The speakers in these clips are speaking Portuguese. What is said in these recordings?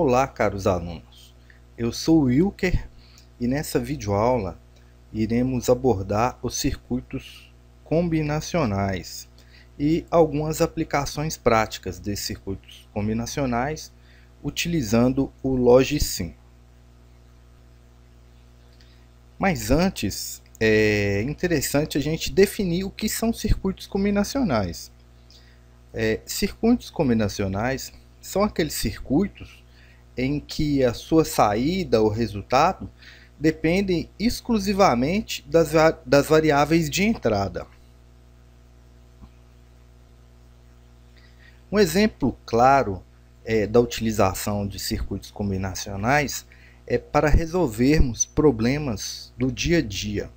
Olá, caros alunos. Eu sou o Wilker e nessa videoaula iremos abordar os circuitos combinacionais e algumas aplicações práticas desses circuitos combinacionais utilizando o Logsim. Mas antes, é interessante a gente definir o que são circuitos combinacionais. Circuitos combinacionais são aqueles circuitos em que a sua saída ou resultado dependem exclusivamente das variáveis de entrada. Um exemplo claro da utilização de circuitos combinacionais é para resolvermos problemas do dia a dia,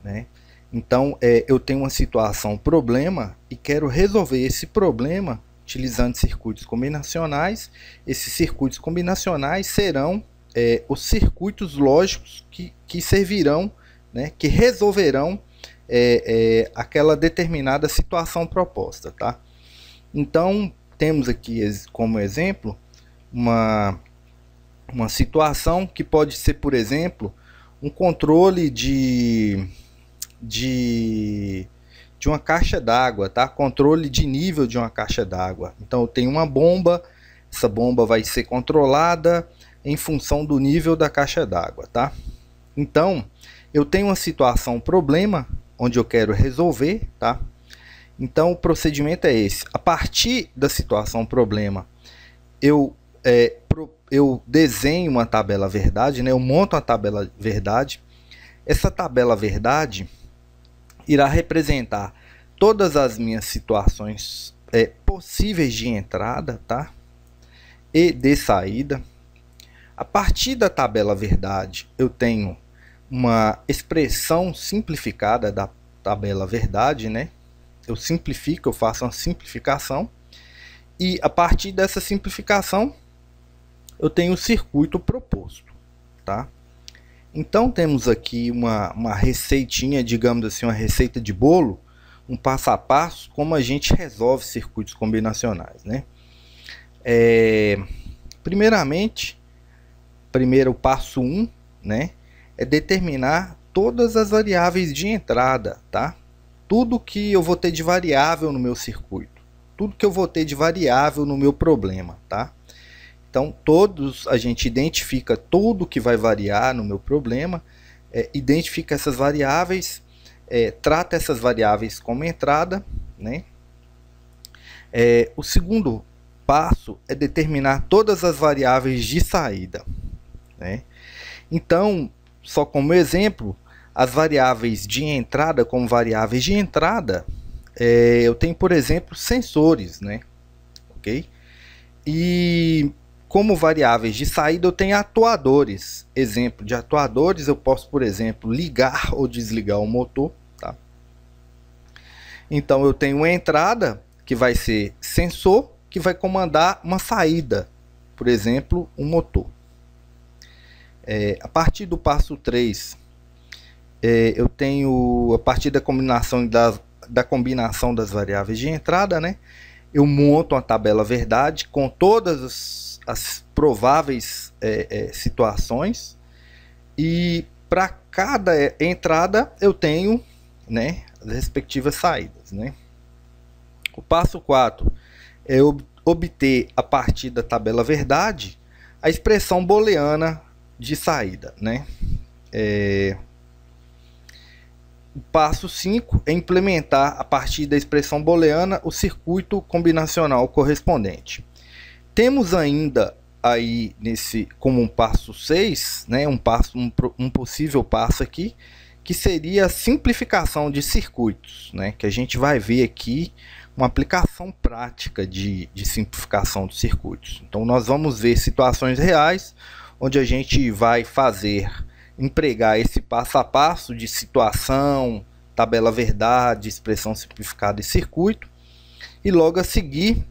né? Então, eu tenho uma situação, problema, e quero resolver esse problema utilizando circuitos combinacionais. Esses circuitos combinacionais serão os circuitos lógicos que servirão, né, que resolverão aquela determinada situação proposta, tá? Então, temos aqui como exemplo uma situação que pode ser, por exemplo, um controle de uma caixa d'água, tá? Controle de nível de uma caixa d'água. Então eu tenho uma bomba, essa bomba vai ser controlada em função do nível da caixa d'água, tá? Então eu tenho uma situação, problema, onde eu quero resolver, tá? Então o procedimento é esse. A partir da situação problema, eu desenho uma tabela verdade, né? Eu monto uma tabela verdade. Essa tabela verdade irá representar todas as minhas situações possíveis de entrada, tá? E de saída. A partir da tabela verdade, eu tenho uma expressão simplificada da tabela verdade, né? Eu simplifico, eu faço uma simplificação. E a partir dessa simplificação, eu tenho o circuito proposto, tá? Então temos aqui uma receitinha, digamos assim, uma receita de bolo, um passo a passo, como a gente resolve circuitos combinacionais, né? Primeiramente, o passo 1, né, é determinar todas as variáveis de entrada, tá? Tudo que eu vou ter de variável no meu circuito, tudo que eu vou ter de variável no meu problema, tá? Então, a gente identifica tudo que vai variar no meu problema, identifica essas variáveis, trata essas variáveis como entrada, né? O segundo passo é determinar todas as variáveis de saída, né? Então, só como exemplo, as variáveis de entrada, como variáveis de entrada, eu tenho, por exemplo, sensores, né? Ok? E como variáveis de saída eu tenho atuadores. Exemplo de atuadores, eu posso, por exemplo, ligar ou desligar o motor, tá? Então eu tenho uma entrada que vai ser sensor, que vai comandar uma saída, por exemplo, um motor. A partir do passo 3, eu tenho, a partir da combinação das variáveis de entrada, né? Eu monto uma tabela verdade com todas as prováveis situações, e para cada entrada eu tenho, né, as respectivas saídas, né? O passo 4 é obter, a partir da tabela verdade, a expressão booleana de saída, né? O passo 5 é implementar, a partir da expressão booleana, o circuito combinacional correspondente. Temos ainda aí como um passo 6, né, um possível passo aqui, que seria a simplificação de circuitos, né, que a gente vai ver aqui uma aplicação prática de simplificação de circuitos. Então nós vamos ver situações reais, onde a gente vai empregar esse passo a passo de situação, tabela verdade, expressão simplificada e circuito, e logo a seguir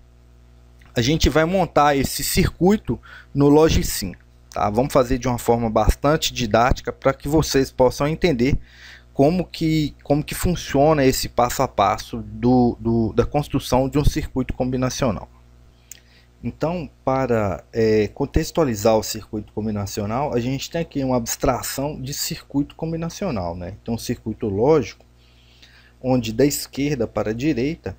a gente vai montar esse circuito no Logsim, tá? Vamos fazer de uma forma bastante didática para que vocês possam entender como que funciona esse passo a passo da construção de um circuito combinacional. Então, para contextualizar o circuito combinacional, a gente tem aqui uma abstração de circuito combinacional, né? Então, um circuito lógico, onde da esquerda para a direita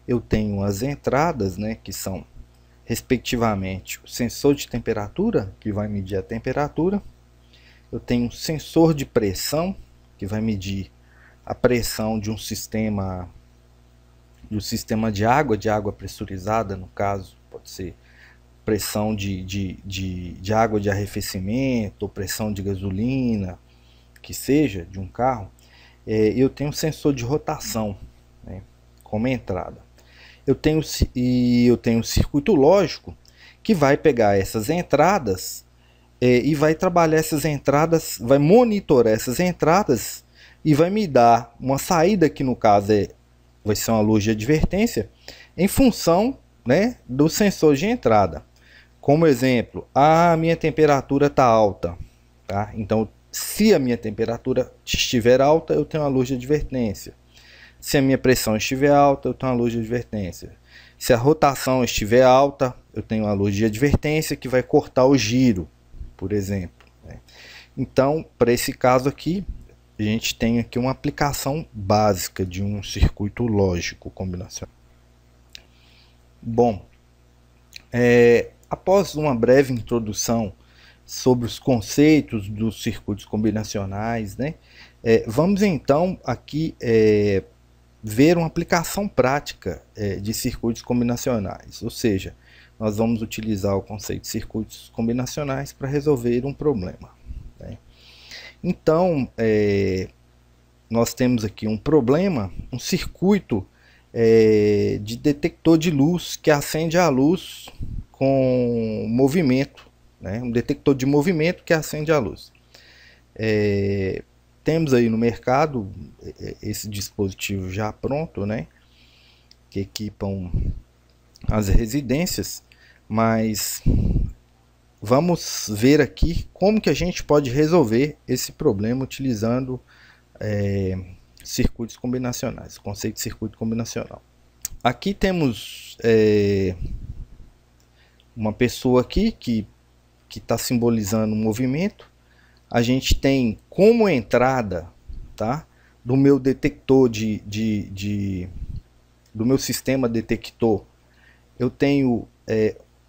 eu tenho as entradas, né, que são respectivamente o sensor de temperatura, que vai medir a temperatura. Eu tenho um sensor de pressão, que vai medir a pressão de um sistema de água pressurizada, no caso, pode ser pressão de água de arrefecimento, ou pressão de gasolina, que seja, de um carro. Eu tenho um sensor de rotação, né, como entrada. Eu tenho um circuito lógico que vai pegar essas entradas e vai trabalhar essas entradas, vai monitorar essas entradas e vai me dar uma saída, que no caso vai ser uma luz de advertência, em função, né, do sensor de entrada. Como exemplo, a minha temperatura está alta, tá? Então, se a minha temperatura estiver alta, eu tenho uma luz de advertência. Se a minha pressão estiver alta, eu tenho uma luz de advertência. Se a rotação estiver alta, eu tenho uma luz de advertência que vai cortar o giro, por exemplo, né? Então, para esse caso aqui, a gente tem aqui uma aplicação básica de um circuito lógico combinacional. Bom, após uma breve introdução sobre os conceitos dos circuitos combinacionais, né, vamos então aqui ver uma aplicação prática de circuitos combinacionais, ou seja, nós vamos utilizar o conceito de circuitos combinacionais para resolver um problema, né? Então, nós temos aqui um problema, um circuito de detector de luz que acende a luz com movimento, né? Um detector de movimento que acende a luz. Temos aí no mercado esse dispositivo já pronto, né, que equipam as residências, mas vamos ver aqui como que a gente pode resolver esse problema utilizando circuitos combinacionais, o conceito de circuito combinacional. Aqui temos uma pessoa aqui que está simbolizando um movimento. A gente tem como entrada, tá, do meu detector do meu sistema detector, eu tenho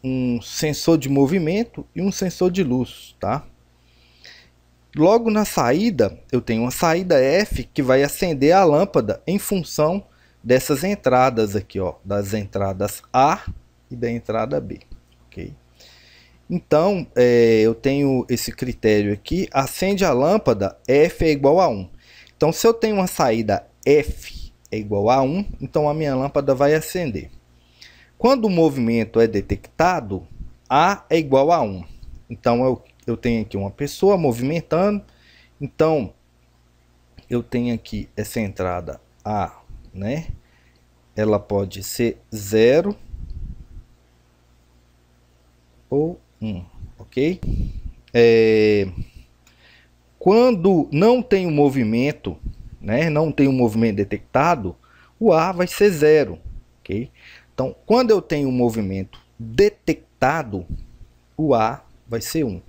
um sensor de movimento e um sensor de luz, tá? Logo na saída, eu tenho uma saída F que vai acender a lâmpada em função dessas entradas aqui, ó, das entradas A e da entrada B, ok? Então, eu tenho esse critério aqui, acende a lâmpada, F é igual a 1. Então, se eu tenho uma saída F é igual a 1, então a minha lâmpada vai acender. Quando o movimento é detectado, A é igual a 1. Então, eu tenho aqui uma pessoa movimentando. Então, eu tenho aqui essa entrada A, né? Ela pode ser 0 ou 1, ok? Quando não tem um movimento, né, não tem um movimento detectado, o A vai ser 0, ok? Então, quando eu tenho um movimento detectado, o A vai ser 1,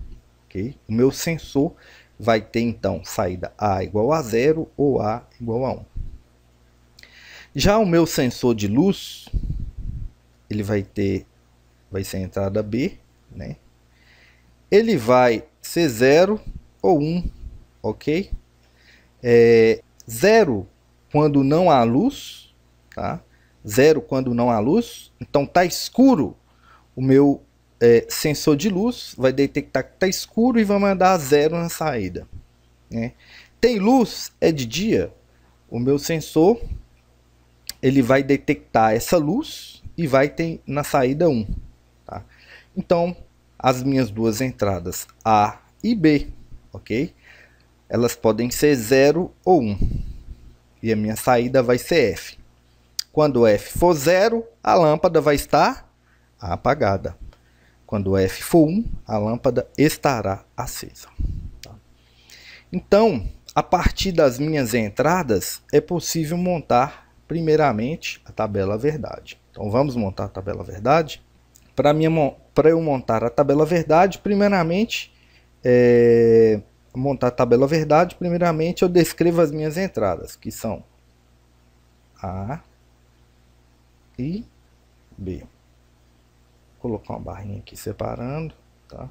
ok? O meu sensor vai ter, então, saída A igual a 0 ou A igual a 1. Já o meu sensor de luz, ele vai ser a entrada B, né? Ele vai ser 0 ou 1, ok? 0 quando não há luz, tá? 0 quando não há luz, então tá escuro, o meu sensor de luz vai detectar que tá escuro e vai mandar 0 na saída, né? Tem luz, é de dia, o meu sensor ele vai detectar essa luz e vai ter na saída 1, tá? Então, as minhas duas entradas A e B, ok? Elas podem ser 0 ou 1. E a minha saída vai ser F. Quando F for 0, a lâmpada vai estar apagada. Quando F for 1, a lâmpada estará acesa, tá? Então, a partir das minhas entradas, é possível montar, primeiramente, a tabela verdade. Então, vamos montar a tabela verdade. Para eu montar a tabela verdade, primeiramente, eu descrevo as minhas entradas, que são A e B. Vou colocar uma barrinha aqui separando, tá?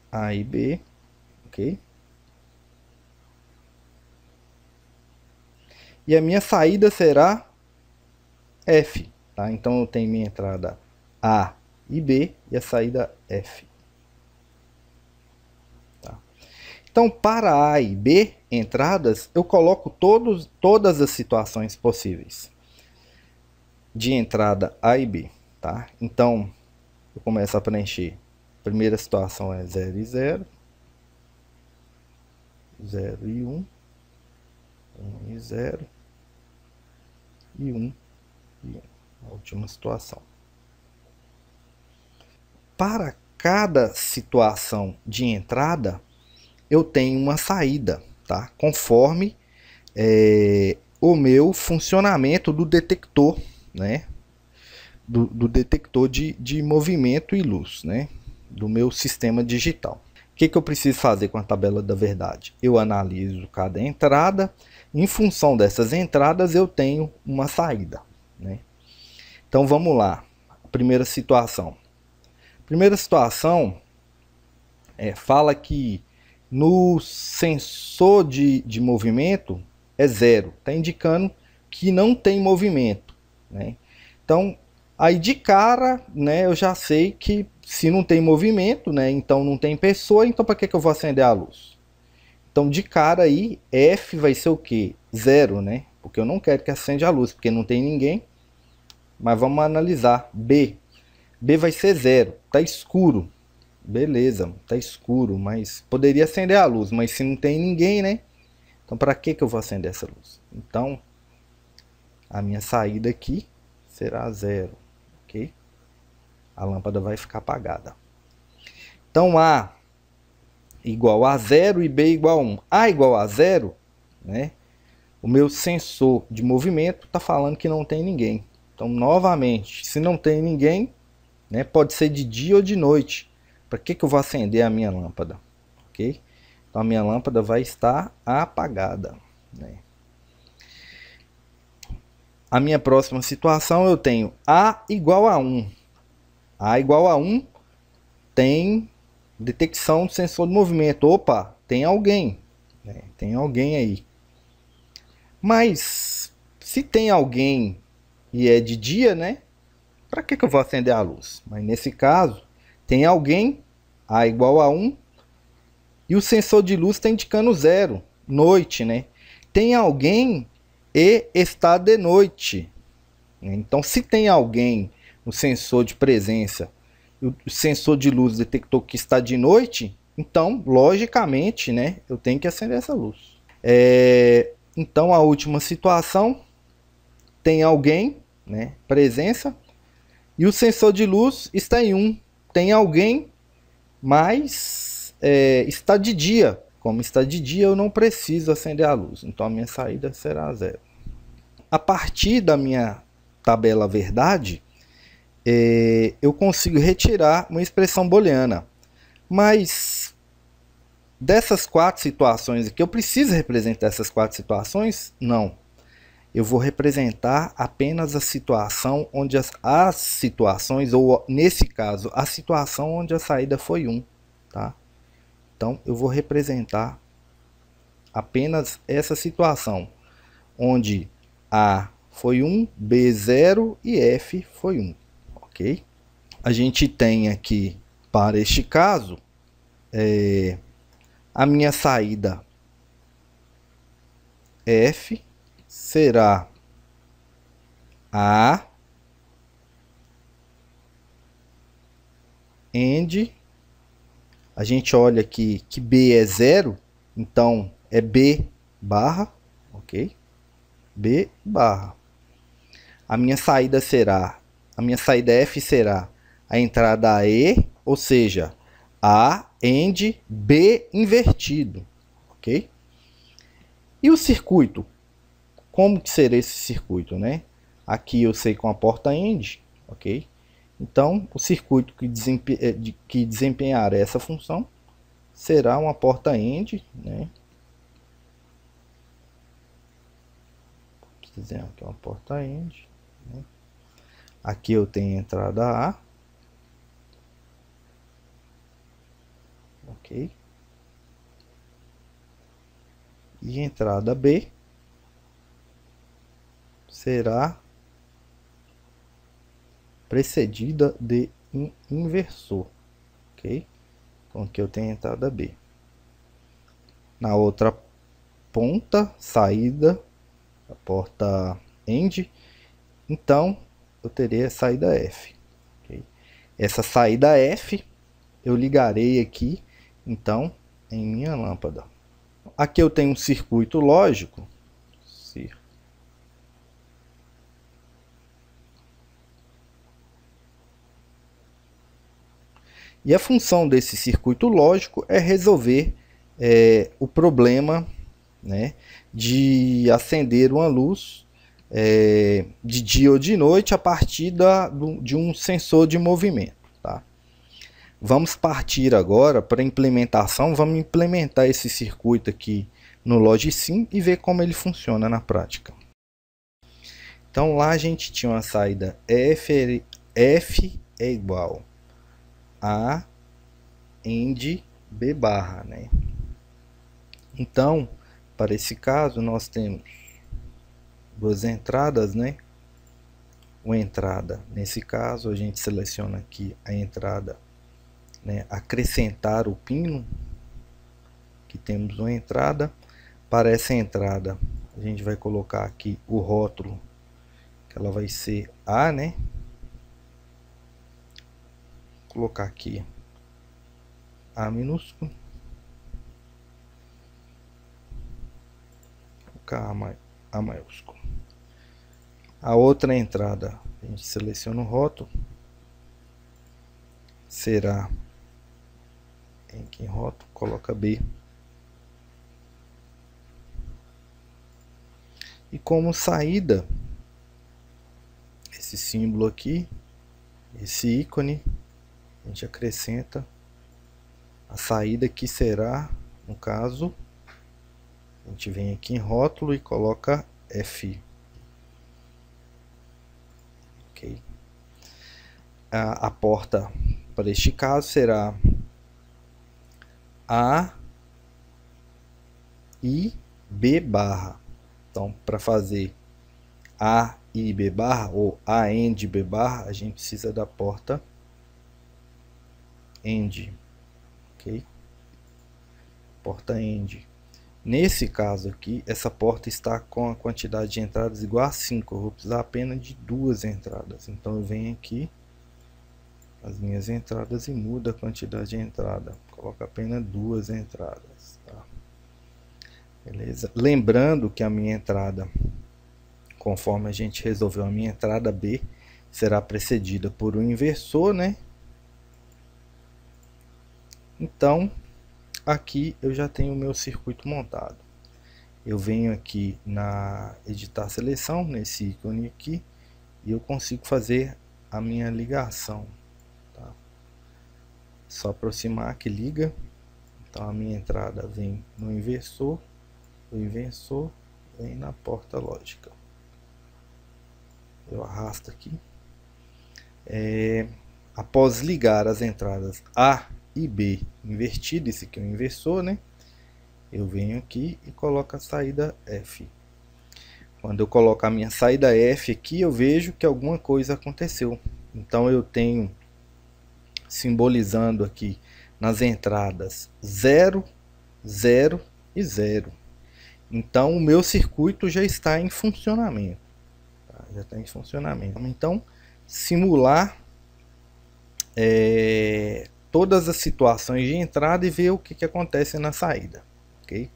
A e B, ok? E a minha saída será F, tá? Então eu tenho minha entrada A e B e a saída F. Tá? Então, para A e B entradas, eu coloco todas as situações possíveis de entrada A e B, tá? Então, eu começo a preencher. A primeira situação é 0 e 0, 0 e 1, 1 e 0, e 1 e 1. A última situação. Para cada situação de entrada, eu tenho uma saída, tá? Conforme o meu funcionamento do detector, né? Do detector de movimento e luz, né? Do meu sistema digital. O que eu preciso fazer com a tabela da verdade? Eu analiso cada entrada. Em função dessas entradas, eu tenho uma saída, né? Então, vamos lá. Primeira situação. Primeira situação fala que no sensor de movimento é 0. Está indicando que não tem movimento, né? Então, aí de cara, né, eu já sei que se não tem movimento, né, então não tem pessoa, então para que eu vou acender a luz? Então, de cara aí, F vai ser o quê? 0, né? Porque eu não quero que acende a luz, porque não tem ninguém. Mas vamos analisar. B. B vai ser 0. Tá escuro. Beleza, tá escuro, mas poderia acender a luz, mas se não tem ninguém, né? Então, para que eu vou acender essa luz? Então, a minha saída aqui será 0, ok? A lâmpada vai ficar apagada. Então, A igual a 0 e B igual a 1. A igual a 0, né? O meu sensor de movimento está falando que não tem ninguém. Então, novamente, se não tem ninguém, né, pode ser de dia ou de noite. Para que eu vou acender a minha lâmpada? Ok? Então, a minha lâmpada vai estar apagada, né? A minha próxima situação, eu tenho A igual a 1. A igual a 1 tem detecção do sensor de movimento. Opa, tem alguém, né? Tem alguém aí. Mas, se tem alguém e é de dia, né? Para que eu vou acender a luz? Mas nesse caso, tem alguém, A igual a 1, e o sensor de luz está indicando 0, noite, né? Tem alguém e está de noite. Então, se tem alguém no sensor de presença, o sensor de luz detectou que está de noite, então, logicamente, né, eu tenho que acender essa luz. Então, a última situação, tem alguém, né, presença, e o sensor de luz está em 1. Tem alguém, mas está de dia. Como está de dia, eu não preciso acender a luz. Então, a minha saída será 0. A partir da minha tabela verdade, eu consigo retirar uma expressão booleana. Mas, dessas 4 situações aqui, eu preciso representar essas 4 situações? Não. Eu vou representar apenas a situação onde as situações, ou nesse caso, a situação onde a saída foi 1, tá? Então, eu vou representar apenas essa situação, onde A foi 1, B 0 e F foi 1, ok? A gente tem aqui, para este caso, a minha saída F será A AND, a gente olha aqui que B é 0, então é B barra, ok? B barra. A minha saída F será a entrada E, ou seja, A AND B invertido, ok? E o circuito? Como que será esse circuito, né? Aqui eu sei com a porta AND, ok? Então, o circuito que desempenhar essa função será uma porta AND, né? Dizendo aqui uma porta AND, né? Aqui eu tenho a entrada A, ok? E a entrada B será precedida de um inversor, ok? Então aqui eu tenho a entrada B. Na outra ponta, saída, a porta AND, então eu terei a saída F. Okay? Essa saída F eu ligarei aqui, então, em minha lâmpada. Aqui eu tenho um circuito lógico. E a função desse circuito lógico é resolver o problema, né, de acender uma luz de dia ou de noite a partir de um sensor de movimento. Tá? Vamos partir agora para a implementação. Vamos implementar esse circuito aqui no Logicsim e ver como ele funciona na prática. Então lá a gente tinha uma saída F é igual a AND B barra, né? Então, para esse caso, nós temos duas entradas, né? Uma entrada, nesse caso, a gente seleciona aqui a entrada, né? Acrescentar o pino, que temos uma entrada. Para essa entrada, a gente vai colocar aqui o rótulo, que ela vai ser A, né? Vou colocar aqui A minúsculo, A maiúsculo. A outra entrada, a gente seleciona o rótulo, será aqui em rótulo, coloca B. E como saída, esse símbolo aqui, esse ícone, a gente acrescenta a saída que será, no caso, a gente vem aqui em rótulo e coloca F. Ok. A porta para este caso será A e B barra. Então, para fazer A e B barra, ou A AND B barra, a gente precisa da porta AND. Ok? Porta AND. Nesse caso aqui, essa porta está com a quantidade de entradas igual a 5. Eu vou precisar apenas de 2 entradas. Então eu venho aqui, as minhas entradas, e mudo a quantidade de entrada. Coloco apenas 2 entradas. Tá? Beleza? Lembrando que a minha entrada, conforme a gente resolveu, a minha entrada B será precedida por um inversor, né? Então, aqui eu já tenho o meu circuito montado. Eu venho aqui na editar seleção, nesse ícone aqui, e eu consigo fazer a minha ligação. Tá? Só aproximar que liga. Então a minha entrada vem no inversor, o inversor vem na porta lógica. Eu arrasto aqui. Após ligar as entradas A e B invertido, esse aqui é o inversor, né? Eu venho aqui e coloco a saída F. Quando eu coloco a minha saída F aqui, eu vejo que alguma coisa aconteceu. Então eu tenho, simbolizando aqui nas entradas 0, 0 e 0. Então o meu circuito já está em funcionamento. Tá? Já está em funcionamento. Então, simular todas as situações de entrada e ver o que acontece na saída. Okay?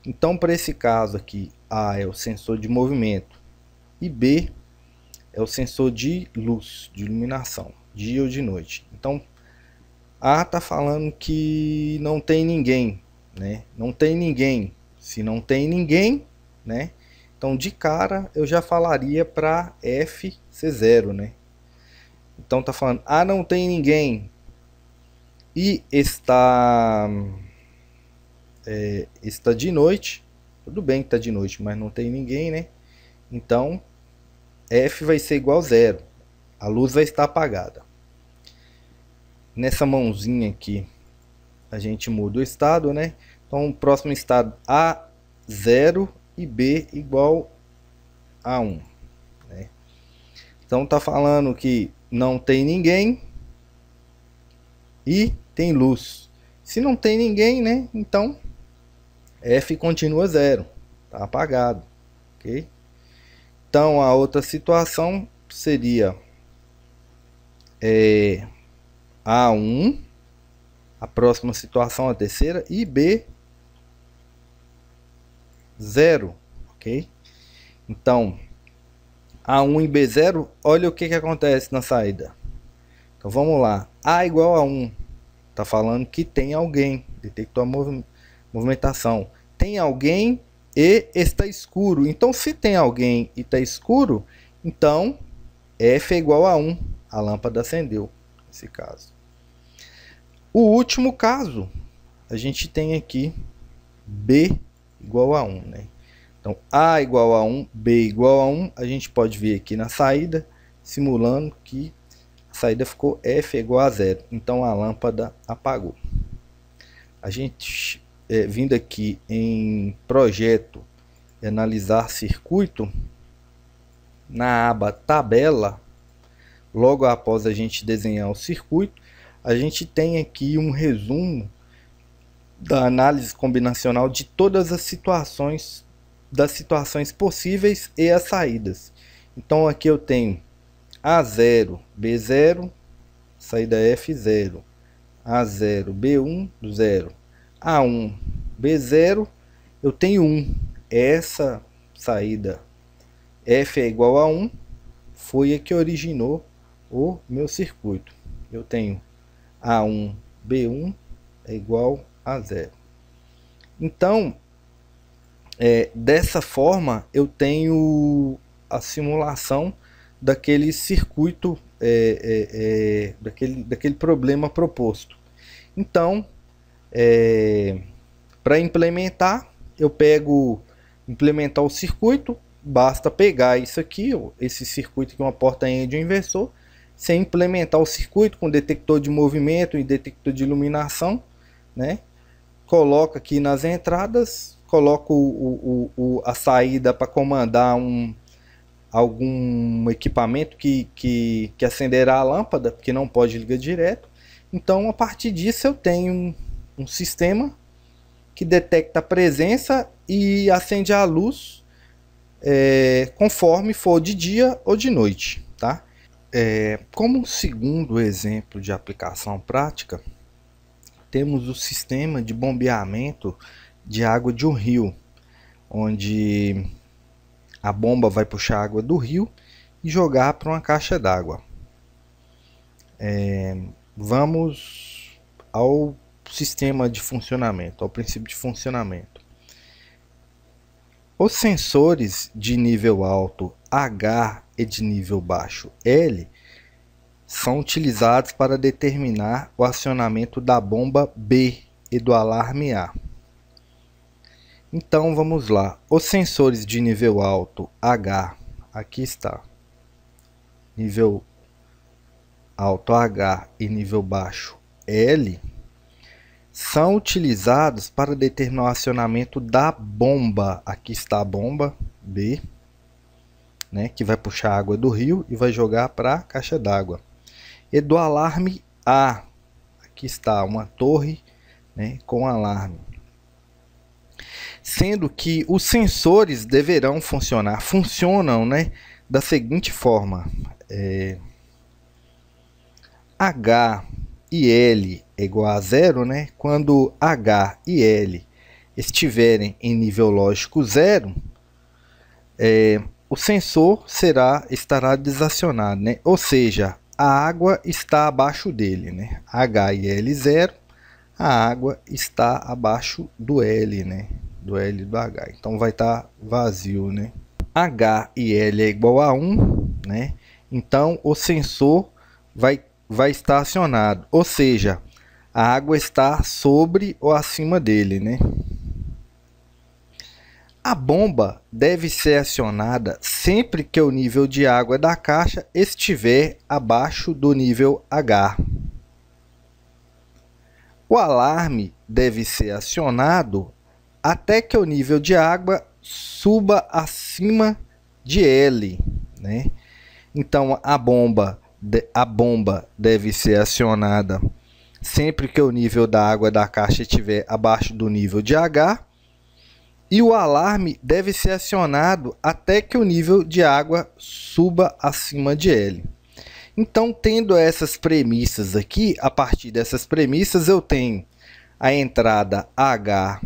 Então, para esse caso aqui, A é o sensor de movimento e B é o sensor de luz, de iluminação, dia ou de noite. Então, A está falando que não tem ninguém, né? Não tem ninguém. Se não tem ninguém, né? Então de cara eu já falaria para F ser 0, né? Então tá falando, não tem ninguém e está de noite. Tudo bem que está de noite, mas não tem ninguém, né? Então F vai ser igual a 0. A luz vai estar apagada. Nessa mãozinha aqui a gente muda o estado, né? Então o próximo estado A 0 e B igual a 1, né? Então tá falando que não tem ninguém e tem luz. Se não tem ninguém, né? Então F continua 0, tá apagado, ok? Então a outra situação seria A1, a próxima situação, a terceira, e B 0, ok? Então A1 e B0, olha o que acontece na saída. Então vamos lá, A igual a 1, tá falando que tem alguém, detectou a movimentação, tem alguém e está escuro. Então se tem alguém e está escuro, então F é igual a 1, a lâmpada acendeu, nesse caso. O último caso, a gente tem aqui B igual a 1, né? Então A igual a 1, B igual a 1, a gente pode ver aqui na saída, simulando que a saída ficou F igual a 0. Então a lâmpada apagou. A gente, vindo aqui em projeto e analisar circuito, na aba tabela, logo após a gente desenhar o circuito, a gente tem aqui um resumo da análise combinacional de todas as situações, das situações possíveis e as saídas. Então aqui eu tenho A0, B0, saída F0, A0, B1, 0, A1, B0, eu tenho 1. Essa saída F é igual a 1 foi a que originou o meu circuito. Eu tenho A1, B1 é igual a 0. Então, dessa forma, eu tenho a simulação daquele circuito, daquele problema proposto. Então, para implementar, eu implementar o circuito, basta pegar isso aqui, esse circuito que é uma porta-end e um inversor, sem implementar o circuito com detector de movimento e detector de iluminação, né? Coloca aqui nas entradas, coloco a saída para comandar algum equipamento que acenderá a lâmpada, porque não pode ligar direto. Então a partir disso eu tenho um sistema que detecta a presença e acende a luz conforme for de dia ou de noite, tá? Como um segundo exemplo de aplicação prática, temos o sistema de bombeamento de água de um rio, onde a bomba vai puxar água do rio e jogar para uma caixa d'água. Vamos ao sistema de funcionamento, ao princípio de funcionamento. Os sensores de nível alto H e de nível baixo L são utilizados para determinar o acionamento da bomba B e do alarme A. Então vamos lá, os sensores de nível alto H, aqui está, nível alto H e nível baixo L, são utilizados para determinar o acionamento da bomba, aqui está a bomba B, né, que vai puxar água do rio e vai jogar para a caixa d'água. E do alarme A, aqui está uma torre, né, com alarme. Sendo que os sensores deverão funcionam, né, da seguinte forma: H e L é igual a 0, né? Quando H e L estiverem em nível lógico 0, o sensor estará desacionado, né? Ou seja, a água está abaixo dele, né? H e L 0, a água está abaixo do L, né? Do L e do H. Então vai estar vazio, né? H e L é igual a 1, né? Então o sensor vai estar acionado, ou seja, a água está sobre ou acima dele, né? A bomba deve ser acionada sempre que o nível de água da caixa estiver abaixo do nível H. O alarme deve ser acionado até que o nível de água suba acima de L, né? Então a bomba deve ser acionada sempre que o nível da água da caixa estiver abaixo do nível de H. E o alarme deve ser acionado até que o nível de água suba acima de L. Então, tendo essas premissas aqui, a partir dessas premissas eu tenho a entrada H,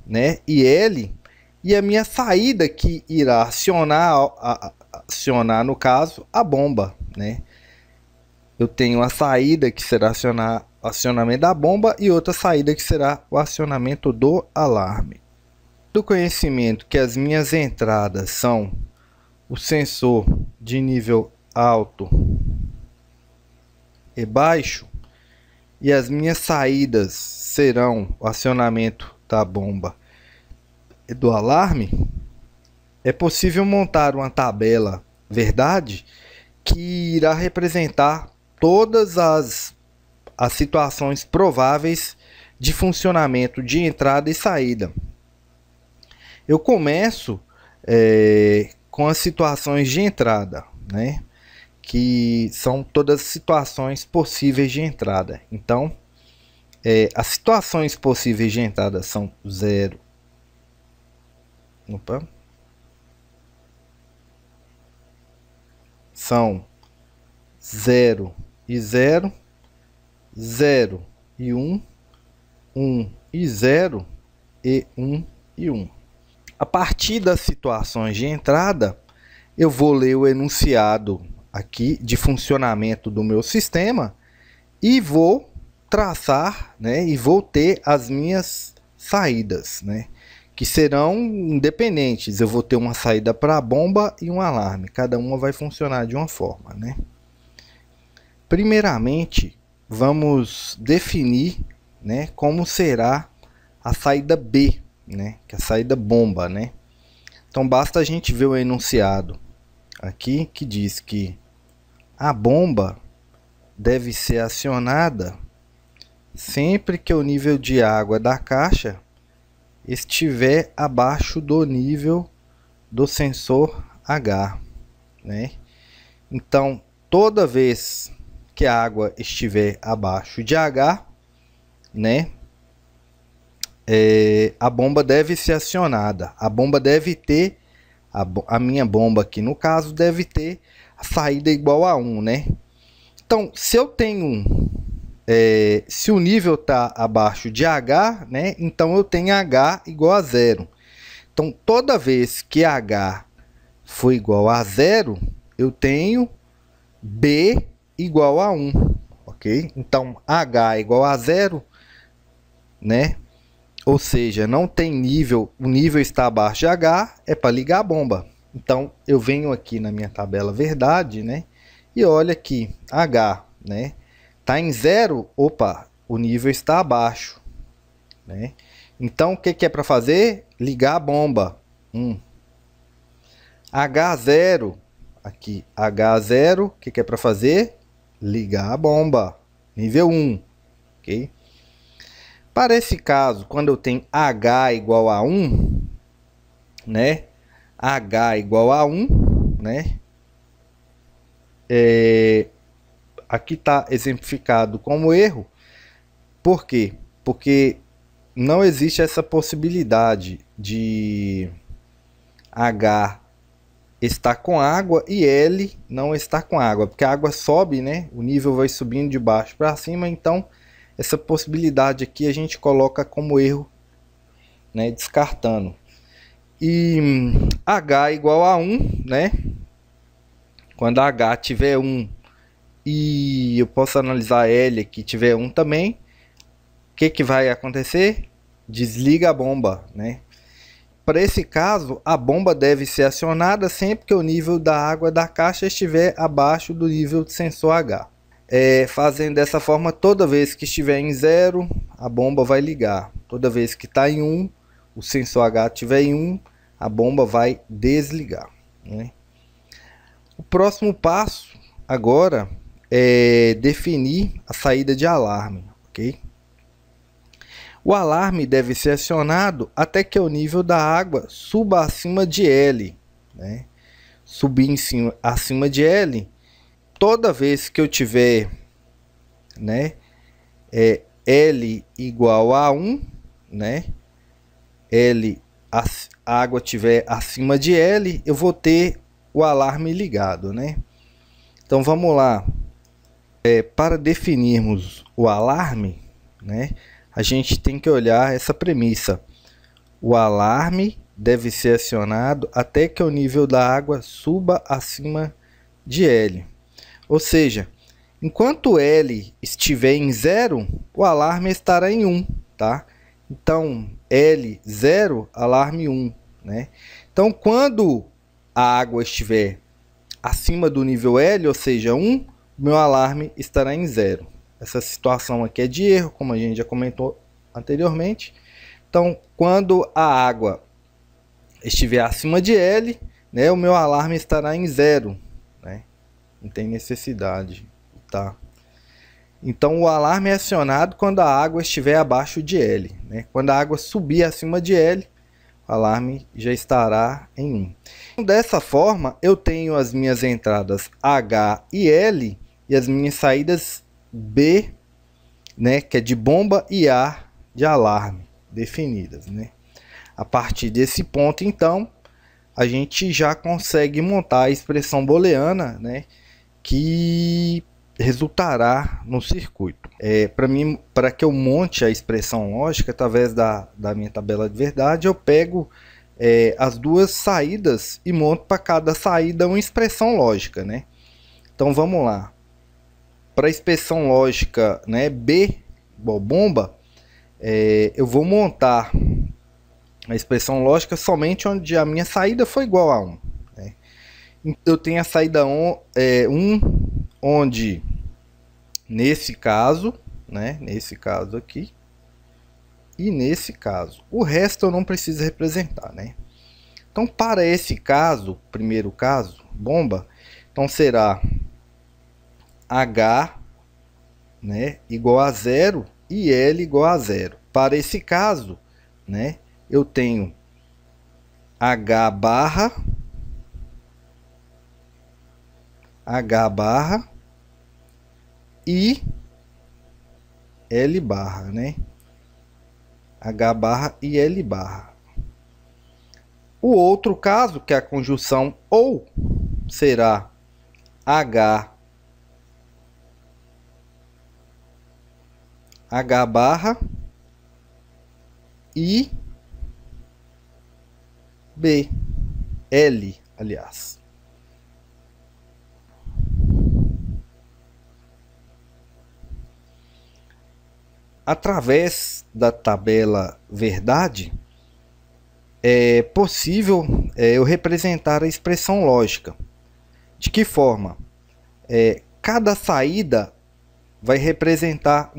né, e L, e a minha saída que irá acionar no caso, a bomba, né? Eu tenho a saída que será o acionamento da bomba e outra saída que será o acionamento do alarme. Do conhecimento que as minhas entradas são o sensor de nível alto e baixo, e as minhas saídas serão o acionamento da bomba e do alarme, é possível montar uma tabela verdade que irá representar todas as situações prováveis de funcionamento de entrada e saída. Eu começo com as situações de entrada, né? Que são todas as situações possíveis de entrada. Então, as situações possíveis de entrada são 0. São 0 e 0, 0 e 1, 1 e 0 e 1 e 1. A partir das situações de entrada, eu vou ler o enunciado aqui de funcionamento do meu sistema e vou traçar, né, e vou ter as minhas saídas, né, que serão independentes. Eu vou ter uma saída para a bomba e um alarme. Cada uma vai funcionar de uma forma, né? Primeiramente, vamos definir, né, como será a saída B, né, que é a saída bomba, né? Então basta a gente ver o enunciado aqui que diz que a bomba deve ser acionada sempre que o nível de água da caixa estiver abaixo do nível do sensor H, né? Então toda vez que a água estiver abaixo de H, né, a bomba deve ser acionada. A bomba deve ter, a minha bomba aqui no caso, deve ter a saída igual a 1, né? Então, se eu tenho, se o nível está abaixo de H, né, então eu tenho H igual a 0. Então, toda vez que H for igual a 0, eu tenho B igual a 1, ok? Então, H igual a 0, né? Ou seja, não tem nível, o nível está abaixo de H, é para ligar a bomba. Então, eu venho aqui na minha tabela verdade, né? E olha aqui, H, né? Tá em 0, opa, o nível está abaixo, né? Então, o que é para fazer? Ligar a bomba. H0, aqui, H0, o que é para fazer? Ligar a bomba. Nível 1, ok? Para esse caso, quando eu tenho H igual a 1, né? H igual a 1, né? Aqui está exemplificado como erro. Por quê? Porque não existe essa possibilidade de H estar com água e L não estar com água, porque a água sobe, né? O nível vai subindo de baixo para cima, então essa possibilidade aqui a gente coloca como erro, né? Descartando. E H igual a 1, né? Quando H tiver 1 e eu posso analisar L que tiver 1 também, o que vai acontecer? Desliga a bomba, né? Para esse caso, a bomba deve ser acionada sempre que o nível da água da caixa estiver abaixo do nível de sensor H. Fazendo dessa forma, toda vez que estiver em 0, a bomba vai ligar. Toda vez que está em 1, o sensor H estiver em 1, a bomba vai desligar, né? O próximo passo agora é definir a saída de alarme, ok? O alarme deve ser acionado até que o nível da água suba acima de L, né? Subir acima de L, toda vez que eu tiver, né, L igual a 1, né? A água estiver acima de L, eu vou ter o alarme ligado, né? Então vamos lá. Para definirmos o alarme, né, a gente tem que olhar essa premissa. O alarme deve ser acionado até que o nível da água suba acima de L. Ou seja, enquanto L estiver em 0, o alarme estará em 1, tá? Então, L 0, alarme 1, né? Então, quando a água estiver acima do nível L, ou seja, 1, meu alarme estará em 0. Essa situação aqui é de erro, como a gente já comentou anteriormente. Então, quando a água estiver acima de L, né, o meu alarme estará em 0, né? Não tem necessidade, tá? Então, o alarme é acionado quando a água estiver abaixo de L, né? Quando a água subir acima de L, o alarme já estará em 1. Dessa forma, eu tenho as minhas entradas H e L e as minhas saídas B, né, que é de bomba, e A de alarme definidas, né? A partir desse ponto, então, a gente já consegue montar a expressão booleana, né, que resultará no circuito. Para que eu monte a expressão lógica através da minha tabela de verdade, eu pego as duas saídas e monto para cada saída uma expressão lógica, né? Então vamos lá. Para a expressão lógica, né, B igual bomba, eu vou montar a expressão lógica somente onde a minha saída foi igual a 1. Né? Eu tenho a saída 1, onde, nesse caso, né, nesse caso aqui, e nesse caso. O resto eu não preciso representar, né? Então, para esse caso, primeiro caso, bomba, então será H, né, igual a 0 e L igual a 0. Para esse caso, né, eu tenho H barra e L barra, né? H barra e L barra. O outro caso, que é a conjunção ou, será H barra e B, L, aliás. Através da tabela verdade, é possível eu representar a expressão lógica. De que forma? Cada saída vai representar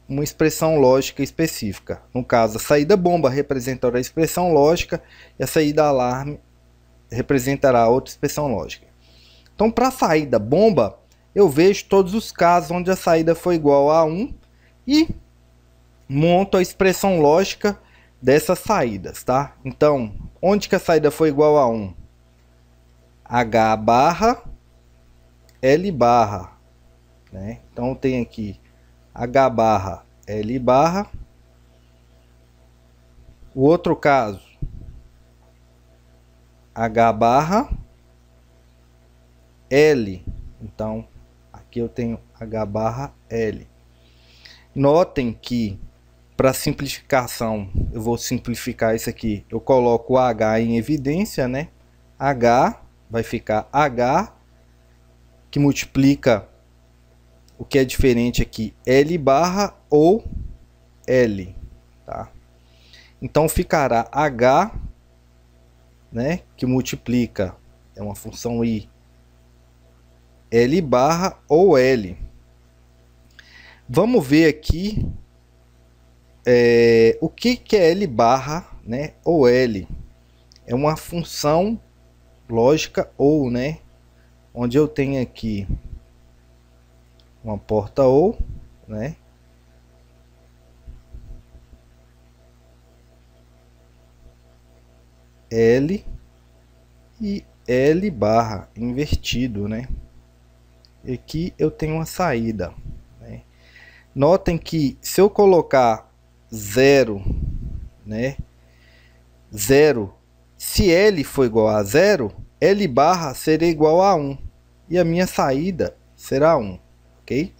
uma expressão lógica específica. No caso, a saída bomba representará a expressão lógica e a saída alarme representará outra expressão lógica. Então, para a saída bomba, eu vejo todos os casos onde a saída foi igual a 1 e monto a expressão lógica dessas saídas, tá? Então, onde que a saída foi igual a 1? H barra, L barra, né? Então, tem aqui H barra, L barra. O outro caso, H barra, L. Então, aqui eu tenho H barra, L. Notem que, para simplificação, eu vou simplificar isso aqui. Eu coloco o H em evidência, né? H vai ficar H, que multiplica o que é diferente aqui, L barra ou L, tá? Então ficará H né, que multiplica, é uma função I, L barra ou L. Vamos ver aqui o que é L barra, né, ou L. É uma função lógica ou, né, onde eu tenho aqui uma porta ou, né, L e L barra invertido, né? E aqui eu tenho uma saída, né? Notem que se eu colocar 0, né? 0, se L for igual a 0, L barra será igual a 1 e a minha saída será 1, ok?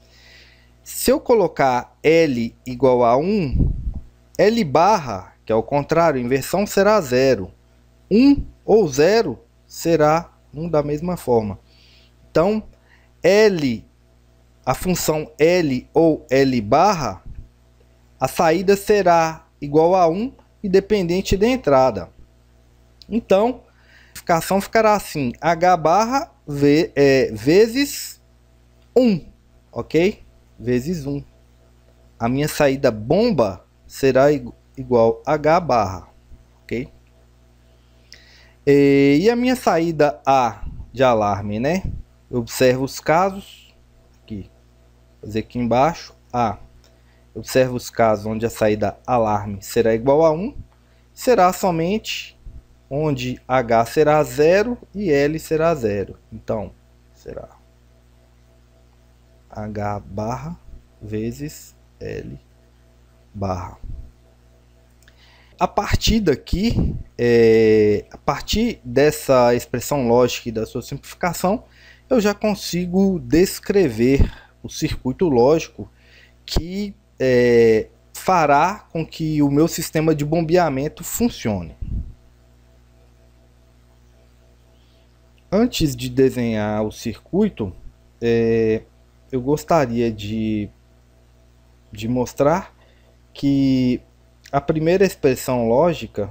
Se eu colocar L igual a 1, L barra, que é o contrário, inversão, será 0. 1 ou 0 será 1 da mesma forma. Então, L, a função L ou L barra, a saída será igual a 1, independente da entrada. Então, a simplificação ficará assim, H barra vezes 1, ok? Vezes 1. A minha saída bomba será igual a H barra, ok? E a minha saída A de alarme, né? Eu observo os casos, aqui, vou fazer aqui embaixo, A. Eu observo os casos onde a saída alarme será igual a 1, será somente onde H será 0 e L será 0. Então, será H barra vezes L barra. A partir daqui, a partir dessa expressão lógica e da sua simplificação, eu já consigo descrever o circuito lógico que fará com que o meu sistema de bombeamento funcione. Antes de desenhar o circuito, eu gostaria de mostrar que a primeira expressão lógica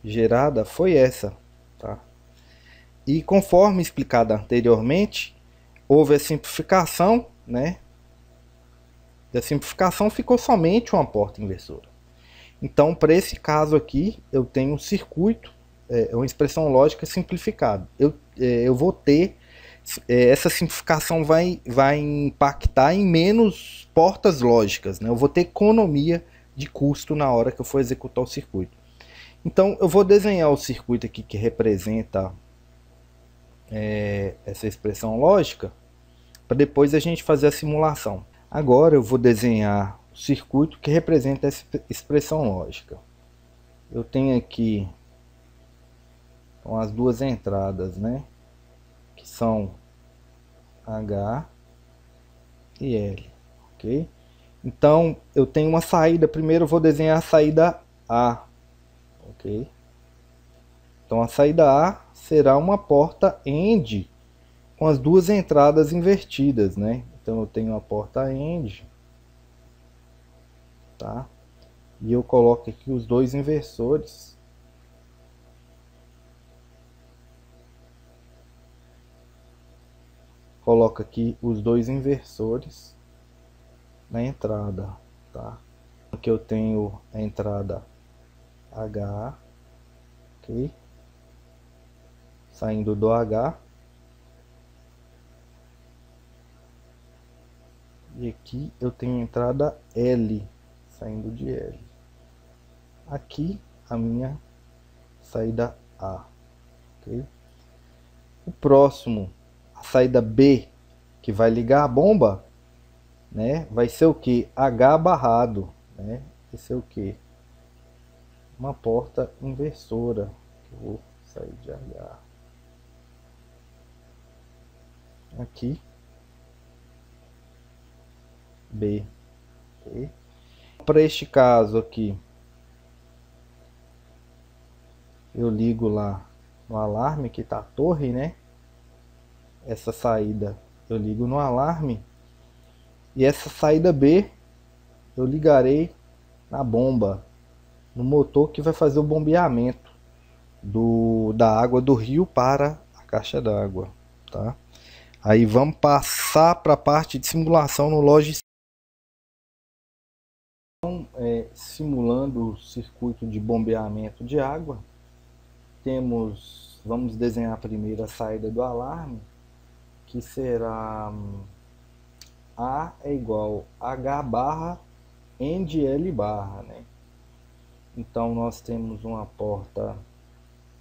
gerada foi essa, tá? E conforme explicado anteriormente, houve a simplificação, né? Da simplificação ficou somente uma porta inversora. Então, para esse caso aqui, eu tenho um circuito, uma expressão lógica simplificada. Eu vou ter, essa simplificação vai impactar em menos portas lógicas, né? Eu vou ter economia de custo na hora que eu for executar o circuito. Então, eu vou desenhar o circuito aqui que representa essa expressão lógica, para depois a gente fazer a simulação. Agora eu vou desenhar o circuito que representa essa expressão lógica. Eu tenho aqui então, as duas entradas, né, que são H e L, ok? Então eu tenho uma saída, primeiro eu vou desenhar a saída A, ok? Então a saída A será uma porta AND com as duas entradas invertidas, né? Então eu tenho a porta AND, tá? E eu coloco aqui os dois inversores. Coloco aqui os dois inversores na entrada, tá? Aqui eu tenho a entrada H, ok? Saindo do H. E aqui eu tenho a entrada L, saindo de L. Aqui a minha saída A, ok? O próximo, a saída B, que vai ligar a bomba, né? Vai ser o que? H barrado, né? Esse é o que? Uma porta inversora. Eu vou sair de H. Aqui. B. Okay. Para este caso aqui, eu ligo lá no alarme, que está a torre, né? Essa saída eu ligo no alarme. E essa saída B eu ligarei na bomba, no motor que vai fazer o bombeamento. da água do rio para a caixa d'água, tá? Aí vamos passar para a parte de simulação no Logistep. Então, simulando o circuito de bombeamento de água, vamos desenhar primeiro a saída do alarme, que será A é igual a H barra end L barra, né? Então nós temos uma porta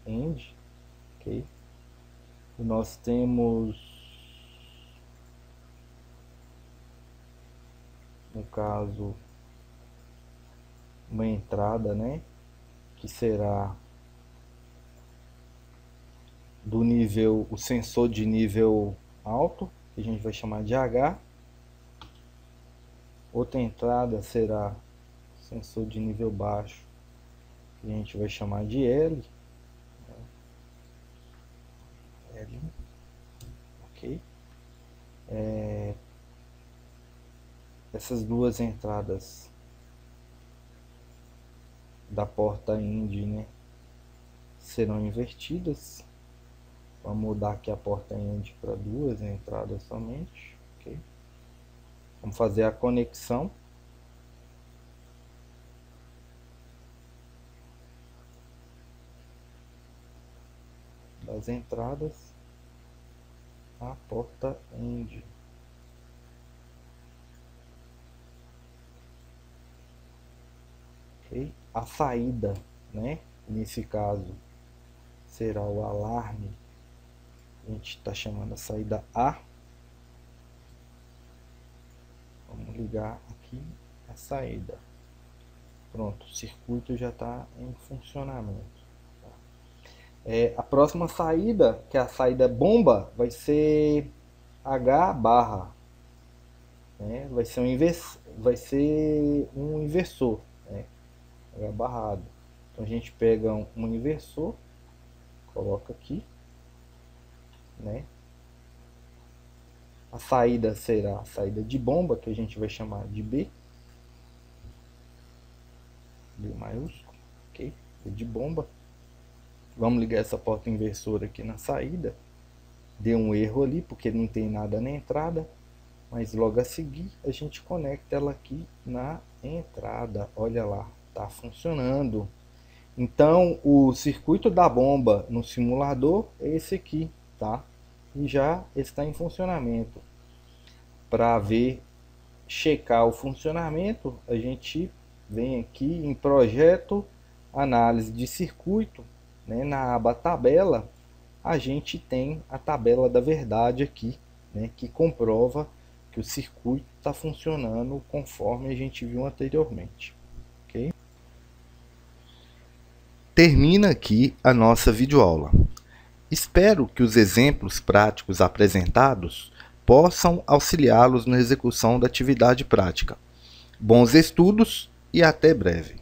end, ok? E nós temos, no caso, uma entrada, né? Que será do nível, o sensor de nível alto, que a gente vai chamar de H. Outra entrada será sensor de nível baixo, que a gente vai chamar de L. L, ok? Essas duas entradas da porta end, né, serão invertidas. Vamos mudar aqui a porta end para duas entradas somente, ok? Vamos fazer a conexão. Das entradas à porta end. Okay? A saída, né, nesse caso, será o alarme. A gente está chamando a saída A. Vamos ligar aqui a saída. Pronto, o circuito já está em funcionamento. A próxima saída, que é a saída bomba, vai ser H barra, né? Vai ser um inversor, né? H barrado. Então a gente pega um inversor, coloca aqui, né? A saída será a saída de bomba, que a gente vai chamar de B. B maiúsculo, ok? B de bomba. Vamos ligar essa porta inversora aqui na saída. Deu um erro ali, porque não tem nada na entrada. Mas logo a seguir, a gente conecta ela aqui na entrada. Olha lá, tá funcionando. Então, o circuito da bomba no simulador é esse aqui, tá? E já está em funcionamento. Para checar o funcionamento, a gente vem aqui em projeto, análise de circuito, né? Na aba tabela, a gente tem a tabela da verdade aqui, né? Que comprova que o circuito está funcionando conforme a gente viu anteriormente. Okay? Termina aqui a nossa videoaula. Espero que os exemplos práticos apresentados possam auxiliá-los na execução da atividade prática. Bons estudos e até breve.